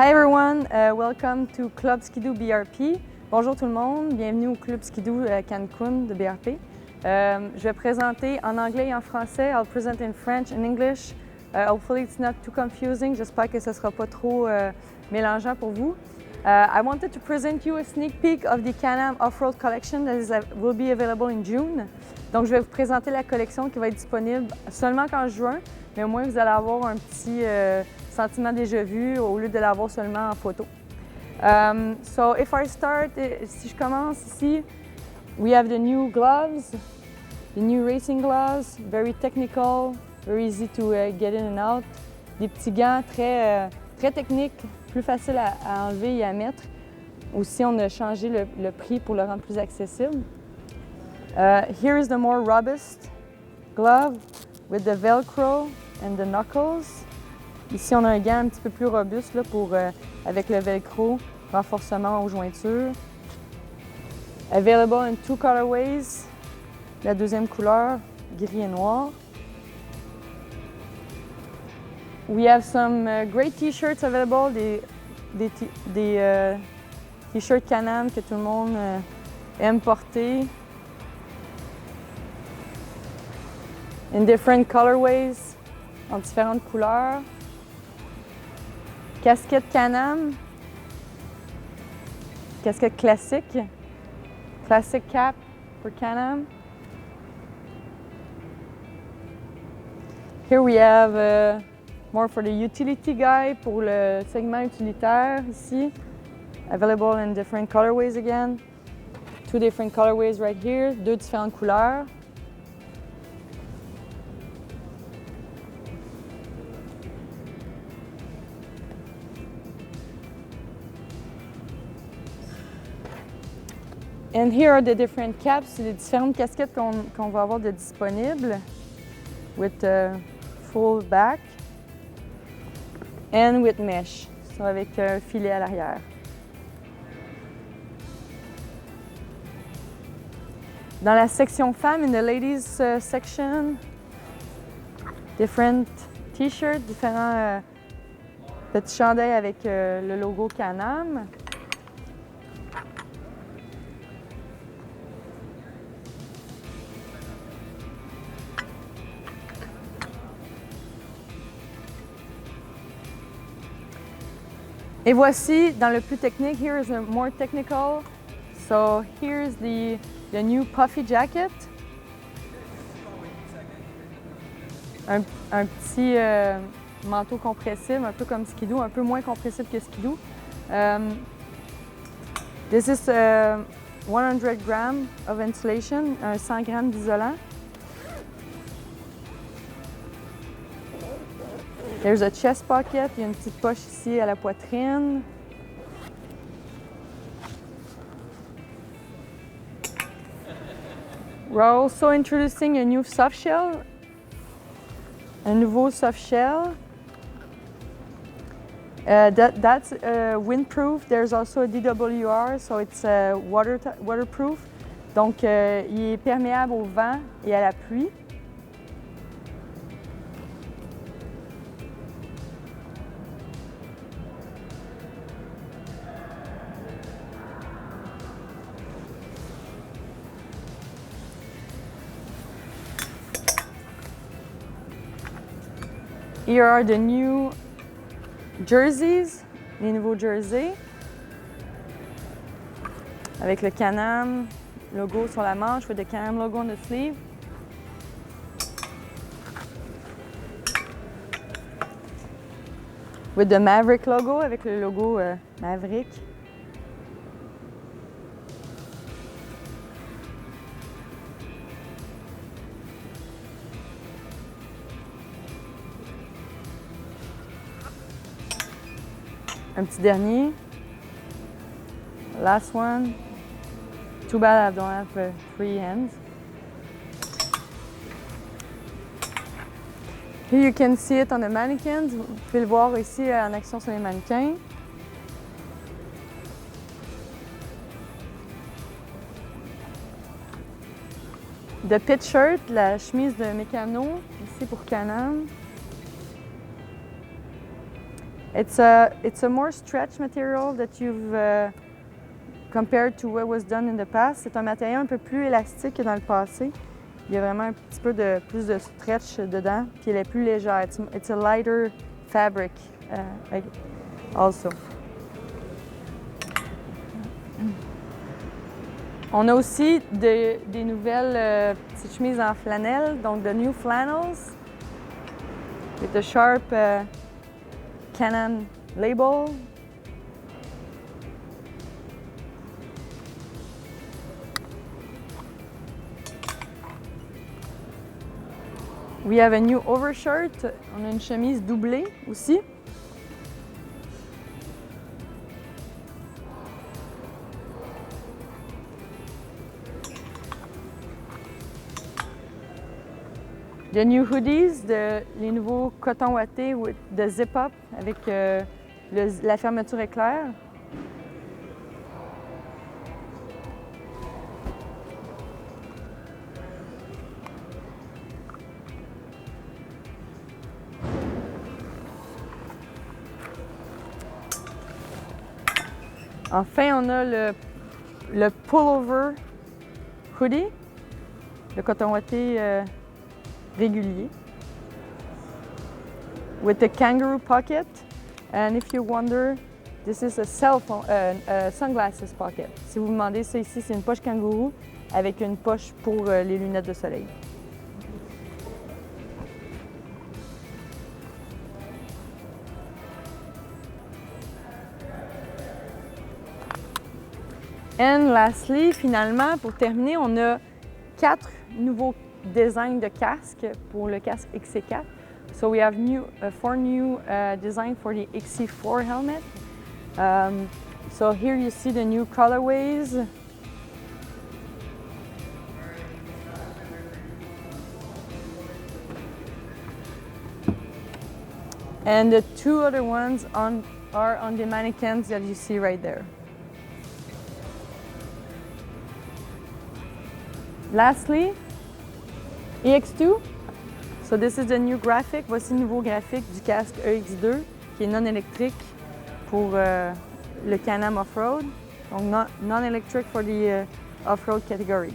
Hi everyone, welcome to Club Ski-Doo BRP. Bonjour tout le monde, bienvenue au Club Ski-Doo Cancun de BRP. Je vais présenter en anglais et en français. I'll present in French and English. Hopefully it's not too confusing. J'espère que ce ne sera pas trop mélangeant pour vous. I wanted to present you a sneak peek of the Can-Am Off-Road Collection that will be available in June. Donc je vais vous présenter la collection qui va être disponible seulement qu'en juin, mais au moins vous allez avoir un petit sentiment déjà vu au lieu de l'avoir seulement en photo. So if I start, si je commence ici, we have the new gloves, the new racing gloves, very technical, very easy to get in and out. Des petits gants très techniques, plus faciles à enlever et à mettre. Aussi, on a changé le prix pour le rendre plus accessible. Here is the more robust glove with the Velcro and the knuckles. Ici, on a un gant un petit peu plus robuste là, avec le Velcro, renforcement aux jointures. Available in 2 colorways. La deuxième couleur, gris et noir. We have some great t-shirts available, des t-shirts Can-Am que tout le monde aime porter. In different colorways, en différentes couleurs. Casquette Can-Am, casquette classique, classic cap for Can-Am. Here we have more for the utility guy, pour le segment utilitaire ici. Available in different colorways again. 2 different colorways right here, 2 différentes couleurs. And here are the different caps, les différentes casquettes qu'on va avoir de disponibles with full back and with mesh, so avec un filet à l'arrière. Dans la section femmes, in the ladies section, different t-shirts, différents petits chandails avec le logo Can-Am. Et voici, dans le plus technique, here is a more technical. So here's the new puffy jacket. Un petit manteau compressible, un peu comme Ski-Doo, un peu moins compressible que Ski-Doo. This is 100 grams of insulation, 100 grammes d'isolant. There's a chest pocket, il y a une petite poche ici à la poitrine. We're also introducing a new soft shell, un nouveau soft shell. That's windproof. There's also a DWR, so it's waterproof. Donc, il est perméable au vent et à la pluie. Here are the new jerseys, les nouveaux jerseys, avec le Can-Am logo sur la manche, with the Can-Am logo on the sleeve. With the Maverick logo, avec le logo Maverick. Un petit dernier. Last one. Too bad I don't have 3 hands. Here you can see it on the mannequins. Vous pouvez le voir ici en action sur les mannequins. The pit shirt, la chemise de mécano, ici pour Can-Am. It's a more stretch material that you've compared to what was done in the past. C'est un matériau un peu plus élastique que dans le passé. Il y a vraiment un petit peu plus de stretch dedans, puis elle est plus légère. It's a lighter fabric also. On a aussi des nouvelles petites chemises en flanelle, donc the new flannels with the sharp Can-Am label. We have a new overshirt. On a une chemise doublée aussi. The new hoodies, les nouveaux coton ouatés de zip-up avec la fermeture éclair. Enfin, on a le pullover hoodie, le coton ouaté régulier, with the kangaroo pocket. And if you wonder, this is a sunglasses pocket. Si vous vous demandez, ça ici, c'est une poche kangourou avec une poche pour les lunettes de soleil. And lastly, finalement, pour terminer, on a 4 nouveaux designs de casques pour le casque XC4. So we have 4 new designs for the XC4 helmet. So here you see the new colorways. And the 2 other ones are on the mannequins that you see right there. Lastly, EX2. So this is the new graphic. Voici le nouveau graphique du casque EX2 qui est non électrique pour le Can-Am Off-Road. Donc non électrique for the off-road category.